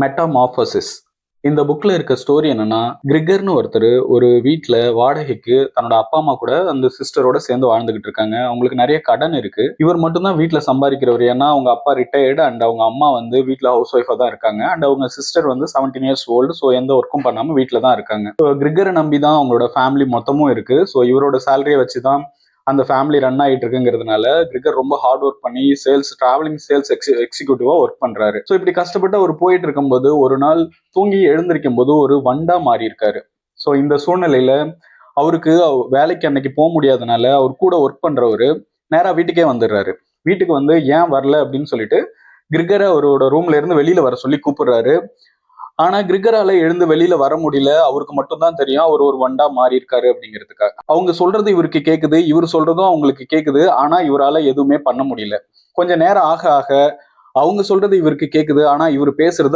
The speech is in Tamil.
மெட்டாமார்போசிஸ். இந்த புக்ல இருக்க ஸ்டோரி என்னன்னா, கிரிகர்னு ஒருத்தர் ஒரு வீட்ல வாடகைக்கு தன்னோட அப்பா அம்மா கூட அந்த சிஸ்டரோட சேர்ந்து வாழ்ந்துகிட்டு இருக்காங்க. அவங்களுக்கு நிறைய கடன் இருக்கு. இவர் மட்டும் தான் வீட்ல சம்பாதிக்கிறவர். ஏன்னா அவங்க அப்பா ரிட்டையர்டு அண்ட் அவங்க அம்மா வந்து வீட்ல ஹவுஸ் ஒய்ஃபா தான் இருக்காங்க. அண்ட் அவங்க சிஸ்டர் வந்து 17 இயர்ஸ் ஓல்டு. ஸோ எந்த ஒர்க்கும் பண்ணாம வீட்ல தான் இருக்காங்க. ஸோ கிரிகரை நம்பி தான் அவங்களோட ஃபேமிலி மொத்தமும் இருக்கு. ஸோ இவரோட சேலரியை வச்சு தான் அந்த ஃபேமிலி ரன் ஆகிட்டு இருக்குங்கிறதுனால கிரிகர் ரொம்ப ஹார்ட் ஒர்க் பண்ணி டிராவலிங் சேல்ஸ் எக்ஸிக்யூட்டிவா ஒர்க் பண்றாரு. ஸோ இப்படி கஷ்டப்பட்டு அவர் போயிட்டு இருக்கும்போது ஒரு நாள் தூங்கி எழுந்திருக்கும் போது ஒரு வண்டா மாறி இருக்காரு. ஸோ இந்த சூழ்நிலையில அவருக்கு வேலைக்கு அன்னைக்கு போக முடியாதனால அவர் கூட ஒர்க் பண்றவரு நேரா வீட்டுக்கே வந்துடுறாரு. வீட்டுக்கு வந்து ஏன் வரல அப்படின்னு சொல்லிட்டு கிரிகரை அவரோட ரூம்ல இருந்து வெளியில வர சொல்லி கூப்பிடுறாரு. ஆனா கிரிகரால எழுந்து வெளியில வர முடியல. அவருக்கு மட்டும் தான் தெரியும் அவர் ஒரு வண்டா மாறி இருக்காரு அப்படிங்கிறதுக்காக. அவங்க சொல்றது இவருக்கு கேக்குது, இவர் சொல்றதும் அவங்களுக்கு கேக்குது. ஆனா இவரால எதுவுமே பண்ண முடியல. கொஞ்ச நேரம் ஆக ஆக அவங்க சொல்றது இவருக்கு கேக்குது. ஆனா இவர் பேசுறது